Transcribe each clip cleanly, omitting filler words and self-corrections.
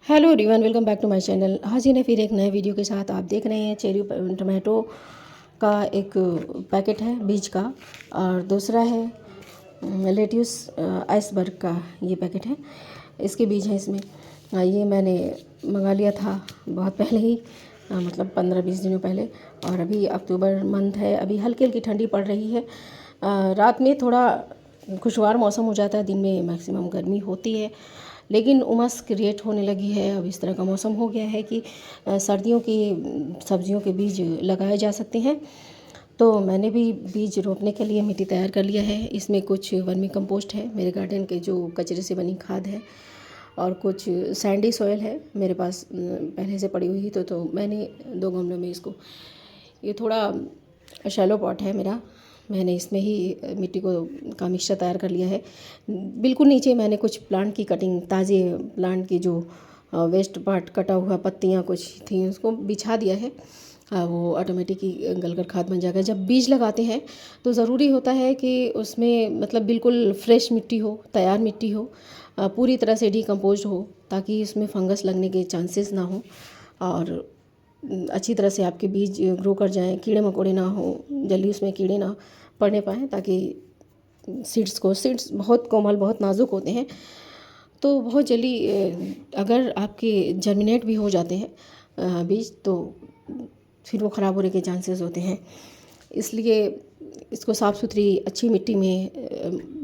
Hello everyone, welcome back to my channel. हाजिर है फिर एक नए वीडियो के साथ। आप देख रहे हैं चेरी टमाटो का एक पैकेट है बीज का, और दूसरा है लेट्यूस आइसबर्ग का ये पैकेट है। इसके बीज हैं इसमें। ये मैंने मंगा लिया था बहुत पहले ही, मतलब 15-20 दिनों पहले। और अभी अक्टूबर मंथ है, अभी हल्की हल्की ठंडी पड़ रही है। रात में थोड़ा खुशगवार मौसम हो जाता है, दिन में मैक्सिमम गर्मी होती है, लेकिन उमस क्रिएट होने लगी है। अब इस तरह का मौसम हो गया है कि सर्दियों की सब्जियों के बीज लगाए जा सकते हैं। तो मैंने भी बीज रोपने के लिए मिट्टी तैयार कर लिया है। इसमें कुछ वर्मी कंपोस्ट है, मेरे गार्डन के जो कचरे से बनी खाद है, और कुछ सैंडी सॉयल है मेरे पास पहले से पड़ी हुई। तो मैंने 2 गमलों में इसको, ये थोड़ा शैलो पॉट है मेरा, मैंने इसमें ही मिट्टी को का मिक्सचर तैयार कर लिया है। बिल्कुल नीचे मैंने कुछ प्लांट की कटिंग, ताज़े प्लांट की जो वेस्ट पार्ट कटा हुआ पत्तियाँ कुछ थी उसको बिछा दिया है। वो ऑटोमेटिक ही गलकर खाद बन जाएगा। जब बीज लगाते हैं तो ज़रूरी होता है कि उसमें मतलब बिल्कुल फ्रेश मिट्टी हो, तैयार मिट्टी हो, पूरी तरह से डिकम्पोज हो, ताकि इसमें फंगस लगने के चांसेस ना हो, और अच्छी तरह से आपके बीज ग्रो कर जाएं, कीड़े मकोड़े ना हो, जल्दी उसमें कीड़े ना पड़ने पाएँ, ताकि सीड्स बहुत कोमल, बहुत नाजुक होते हैं, तो बहुत जल्दी अगर आपके जर्मिनेट भी हो जाते हैं बीज, तो फिर वो ख़राब होने के चांसेस होते हैं। इसलिए इसको साफ़ सुथरी अच्छी मिट्टी में,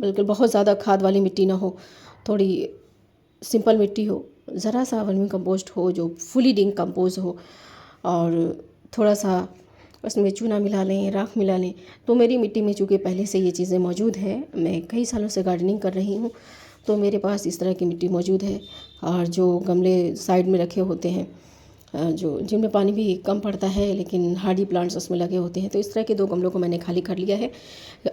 बिल्कुल बहुत ज़्यादा खाद वाली मिट्टी ना हो, थोड़ी सिंपल मिट्टी हो, ज़रा सा वर्मी कंपोस्ट हो जो फुली डिकम्पोज हो, और थोड़ा सा उसमें चूना मिला लें, राख मिला लें। तो मेरी मिट्टी में चूँकि पहले से ये चीज़ें मौजूद हैं, मैं कई सालों से गार्डनिंग कर रही हूँ, तो मेरे पास इस तरह की मिट्टी मौजूद है। और जो गमले साइड में रखे होते हैं, जो जिनमें पानी भी कम पड़ता है लेकिन हार्डी प्लांट्स उसमें लगे होते हैं, तो इस तरह के 2 गमलों को मैंने खाली कर लिया है।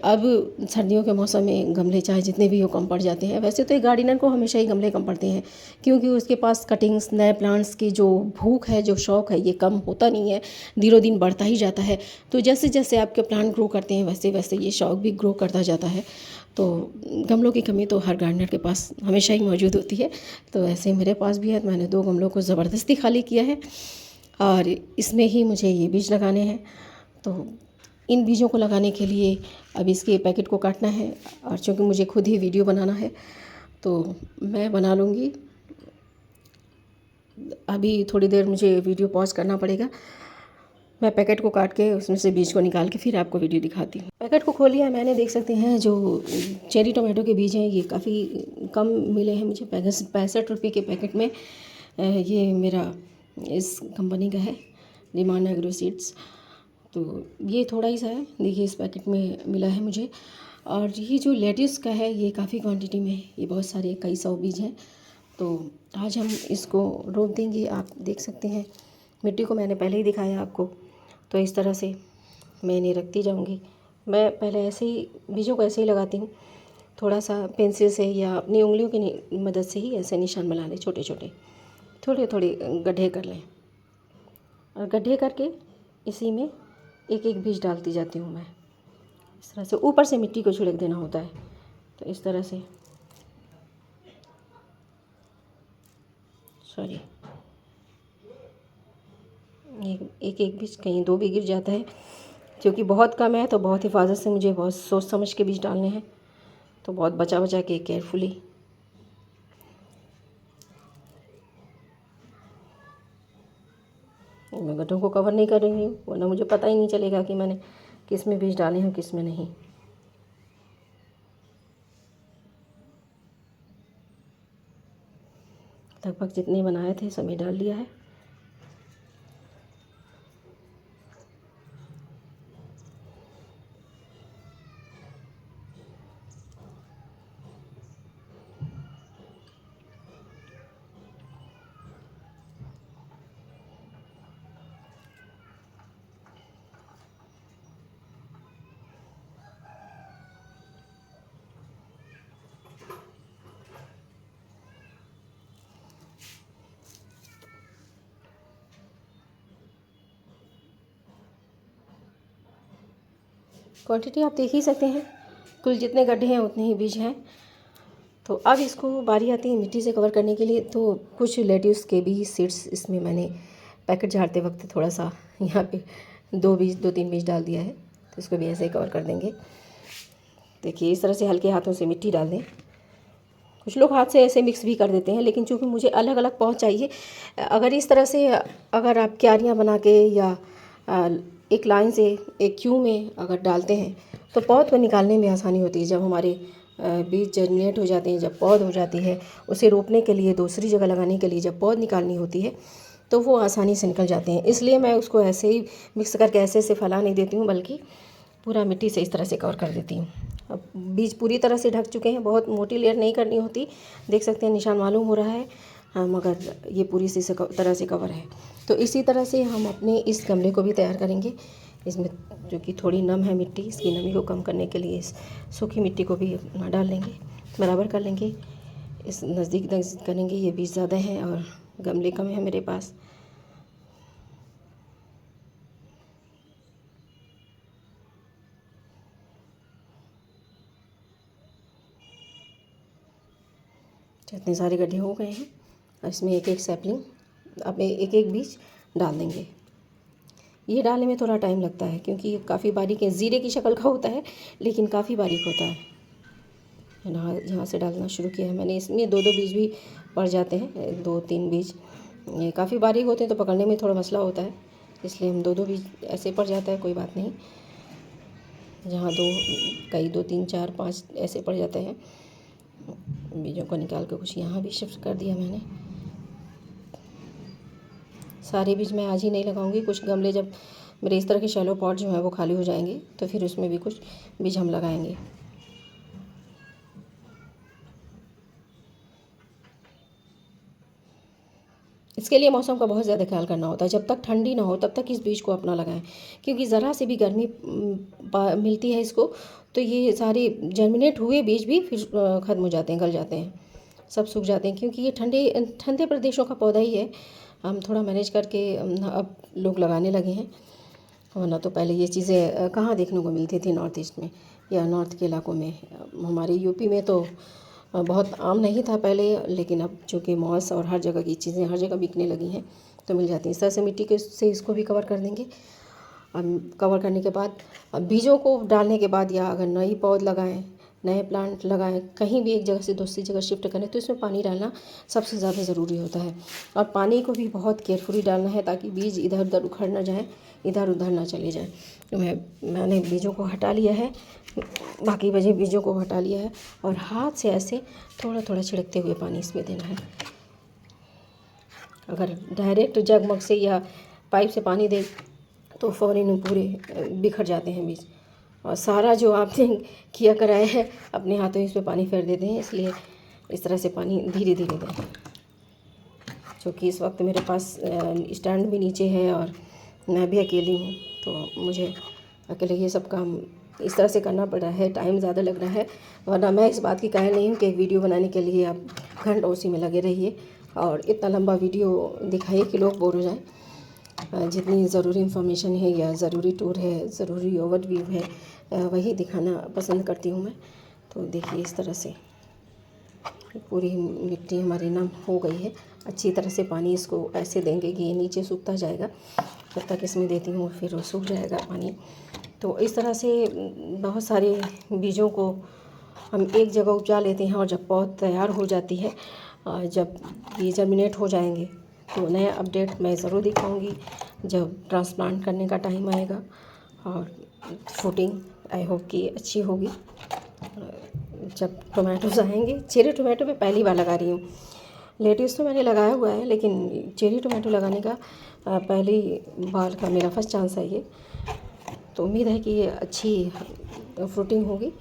अब सर्दियों के मौसम में गमले चाहे जितने भी हो कम पड़ जाते हैं। वैसे तो एक गार्डनर को हमेशा ही गमले कम पड़ते हैं, क्योंकि उसके पास कटिंग्स, नए प्लांट्स की जो भूख है, जो शौक़ है, ये कम होता नहीं है, दिनों दिन बढ़ता ही जाता है। तो जैसे जैसे आपके प्लांट ग्रो करते हैं वैसे वैसे ये शौक़ भी ग्रो करता जाता है। तो गमलों की कमी तो हर गार्डनर के पास हमेशा ही मौजूद होती है। तो ऐसे मेरे पास भी है, तो मैंने 2 गमलों को ज़बरदस्ती खाली किया है, और इसमें ही मुझे ये बीज लगाने हैं। तो इन बीजों को लगाने के लिए अब इसके पैकेट को काटना है, और चूँकि मुझे खुद ही वीडियो बनाना है तो मैं बना लूँगी। अभी थोड़ी देर मुझे वीडियो पॉज करना पड़ेगा। मैं पैकेट को काट के उसमें से बीज को निकाल के फिर आपको वीडियो दिखाती हूँ। पैकेट को खोल लिया मैंने, देख सकते हैं जो चेरी टोमेटो के बीज हैं ये काफ़ी कम मिले हैं मुझे, 65 रुपये के पैकेट में। ये मेरा इस कंपनी का है, डिमांड एग्रो सीड्स। तो ये थोड़ा ही सा है, देखिए इस पैकेट में मिला है मुझे। और ये जो लेट्यूस का है ये काफ़ी क्वांटिटी में है, ये बहुत सारे कई 100 बीज हैं। तो आज हम इसको रोप देंगे। आप देख सकते हैं मिट्टी को मैंने पहले ही दिखाया आपको, तो इस तरह से मैं इन्हें रखती जाऊंगी। मैं पहले ऐसे ही बीजों को ऐसे ही लगाती हूँ, थोड़ा सा पेंसिल से या अपनी उंगलियों की मदद से ही ऐसे निशान बना लें, छोटे छोटे, थोड़े थोड़े गड्ढे कर लें, और गड्ढे करके इसी में एक एक बीज डालती जाती हूँ मैं। इस तरह से ऊपर से मिट्टी को छिड़क देना होता है, तो इस तरह से, सॉरी, एक एक बीज, कहीं 2 भी गिर जाता है। क्योंकि बहुत कम है तो बहुत हिफाजत से मुझे बहुत सोच समझ के बीज डालने हैं, तो बहुत बचा बचा के केयरफुली। मैं गड्ढों को कवर नहीं कर रही हूँ, वरना मुझे पता ही नहीं चलेगा कि मैंने किस में बीज डाले हैं किस में नहीं। लगभग जितने बनाए थे सभी डाल दिया है। क्वांटिटी आप देख ही सकते हैं, कुल जितने गड्ढे हैं उतने ही बीज हैं। तो अब इसको बारी आती है मिट्टी से कवर करने के लिए। तो कुछ लेट्यूस के भी सीड्स इसमें मैंने पैकेट झाड़ते वक्त थोड़ा सा यहाँ पे 2-3 बीज डाल दिया है, तो इसको भी ऐसे ही कवर कर देंगे। देखिए इस तरह से हल्के हाथों से मिट्टी डाल दें। कुछ लोग हाथ से ऐसे मिक्स भी कर देते हैं, लेकिन चूँकि मुझे अलग अलग पौध चाहिए, अगर इस तरह से अगर आप क्यारियाँ बना के या एक लाइन से एक क्यू में अगर डालते हैं तो पौध को निकालने में आसानी होती है। जब हमारे बीज जर्मिनेट हो जाते हैं, जब पौध हो जाती है, उसे रोपने के लिए दूसरी जगह लगाने के लिए जब पौध निकालनी होती है तो वो आसानी से निकल जाते हैं। इसलिए मैं उसको ऐसे ही मिक्स करके ऐसे से फैला नहीं देती हूँ, बल्कि पूरा मिट्टी से इस तरह से कवर कर देती हूँ। अब बीज पूरी तरह से ढक चुके हैं, बहुत मोटी लेयर नहीं करनी होती, देख सकते हैं निशान मालूम हो रहा है, मगर ये पूरी तरह से कवर है। तो इसी तरह से हम अपने इस गमले को भी तैयार करेंगे। इसमें जो कि थोड़ी नम है मिट्टी, इसकी नमी को कम करने के लिए इस सूखी मिट्टी को भी डाल लेंगे, बराबर कर लेंगे, इस नज़दीक करेंगे। ये बीज ज़्यादा हैं और गमले कम है मेरे पास। इतने सारे गड्ढे हो गए हैं, इसमें एक एक सैपलिंग, अब एक एक बीज डाल देंगे। ये डालने में थोड़ा टाइम लगता है क्योंकि ये काफ़ी बारीक है, ज़ीरे की शक्ल का होता है लेकिन काफ़ी बारीक होता है ना। यहाँ से डालना शुरू किया है मैंने, इसमें 2-2 बीज भी पड़ जाते हैं, 2-3 बीज ये काफ़ी बारीक होते हैं तो पकड़ने में थोड़ा मसला होता है, इसलिए हम 2-2 बीज ऐसे पड़ जाता है, कोई बात नहीं। जहाँ 2 3 4 5 ऐसे पड़ जाते हैं, बीजों को निकाल के कुछ यहाँ भी शिफ्ट कर दिया मैंने। सारे बीज मैं आज ही नहीं लगाऊंगी, कुछ गमले जब मेरे इस तरह के शैलो पॉट जो हैं वो खाली हो जाएंगे तो फिर उसमें भी कुछ बीज हम लगाएंगे। इसके लिए मौसम का बहुत ज़्यादा ख्याल करना होता है। जब तक ठंडी ना हो तब तक इस बीज को अपना लगाएं, क्योंकि ज़रा सी भी गर्मी मिलती है इसको तो ये सारे जर्मिनेट हुए बीज भी फिर ख़त्म हो जाते हैं, गल जाते हैं, सब सूख जाते हैं, क्योंकि ये ठंडे प्रदेशों का पौधा ही है। हम थोड़ा मैनेज करके अब लोग लगाने लगे हैं, वरना तो पहले ये चीज़ें कहाँ देखने को मिलती थी नॉर्थ ईस्ट में या नॉर्थ के इलाकों में। हमारे यूपी में तो बहुत आम नहीं था पहले, लेकिन अब चूँकि मॉल्स और हर जगह की चीज़ें हर जगह बिकने लगी हैं तो मिल जाती हैं। इस तरह से मिट्टी के से इसको भी कवर कर देंगे। अब कवर करने के बाद अब बीजों को डालने के बाद या अगर नई पौध लगाएं, नए प्लांट लगाएं, कहीं भी एक जगह से दूसरी जगह शिफ्ट करें तो इसमें पानी डालना सबसे ज़्यादा ज़रूरी होता है। और पानी को भी बहुत केयरफुली डालना है ताकि बीज इधर उधर उखड़ ना जाए, इधर उधर ना चले जाए। तो मैंने बीजों को हटा लिया है, बाकी बचे बीजों को हटा लिया है और हाथ से ऐसे थोड़ा थोड़ा छिड़कते हुए पानी इसमें देना है। अगर डायरेक्ट जगमग से या पाइप से पानी दे तो फ़ौरन पूरे बिखर जाते हैं बीज, और सारा जो आपने किया कराया है अपने हाथों इस पर पानी फेर देते हैं। इसलिए इस तरह से पानी धीरे धीरे दें। क्योंकि इस वक्त मेरे पास स्टैंड भी नीचे है और मैं भी अकेली हूँ, तो मुझे अकेले ये सब काम इस तरह से करना पड़ रहा है, टाइम ज़्यादा लग रहा है। वरना मैं इस बात की कायल नहीं हूँ कि एक वीडियो बनाने के लिए आप घंटों उसी में लगे रहिए और इतना लंबा वीडियो दिखाइए कि लोग बोर हो जाएं। जितनी ज़रूरी इन्फॉर्मेशन है या ज़रूरी टूर है, ज़रूरी ओवरव्यू है, वही दिखाना पसंद करती हूँ मैं। तो देखिए इस तरह से पूरी मिट्टी हमारी नम हो गई है। अच्छी तरह से पानी इसको ऐसे देंगे कि ये नीचे सूखता जाएगा, जब तक इसमें देती हूँ फिर वो सूख जाएगा पानी। तो इस तरह से बहुत सारे बीजों को हम एक जगह उपजा लेते हैं और जब पौध तैयार हो जाती है, जब ये जर्मिनेट हो जाएंगे तो नया अपडेट मैं ज़रूर दिखाऊंगी जब ट्रांसप्लांट करने का टाइम आएगा। और फूटिंग आई होप कि अच्छी होगी। जब टोमेटोज आएंगे, चेरी टोमेटो मैं पहली बार लगा रही हूँ, लेट्यूस तो मैंने लगाया हुआ है लेकिन चेरी टोमेटो लगाने का पहली बार का मेरा फर्स्ट चांस है ये। तो उम्मीद है कि ये अच्छी फ्रूटिंग होगी।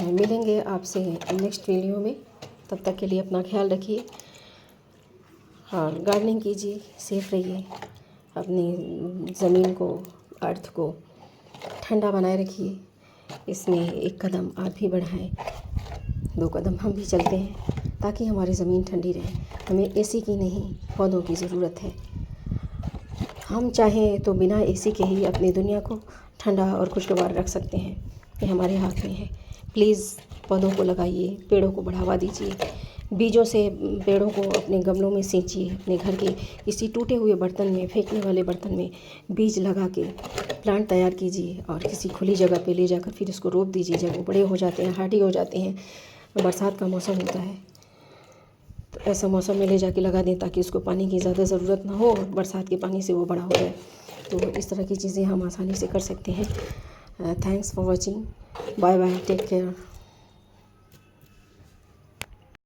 मिलेंगे आपसे नेक्स्ट वीडियो में, तब तक के लिए अपना ख्याल रखिए और गार्डनिंग कीजिए, सेफ रहिए, अपनी ज़मीन को, अर्थ को ठंडा बनाए रखिए। इसमें एक कदम आप भी बढ़ाएं, 2 कदम हम भी चलते हैं ताकि हमारी ज़मीन ठंडी रहे। हमें एसी की नहीं, पौधों की ज़रूरत है। हम चाहें तो बिना एसी के ही अपनी दुनिया को ठंडा और खुशगवार रख सकते हैं, ये हमारे हाथ में है। प्लीज़ पौधों को लगाइए, पेड़ों को बढ़ावा दीजिए। बीजों से पेड़ों को अपने गमलों में सींचिए, अपने घर के किसी टूटे हुए बर्तन में, फेंकने वाले बर्तन में बीज लगा के प्लांट तैयार कीजिए और किसी खुली जगह पे ले जाकर फिर इसको रोप दीजिए। जब वो बड़े हो जाते हैं, हार्डी हो जाते हैं, बरसात का मौसम होता है, तो ऐसा मौसम में ले जाके लगा दें ताकि उसको पानी की ज़्यादा ज़रूरत ना हो और बरसात के पानी से वो बड़ा हो जाए। तो इस तरह की चीज़ें हम आसानी से कर सकते हैं। Thanks for watching. Bye bye, take care.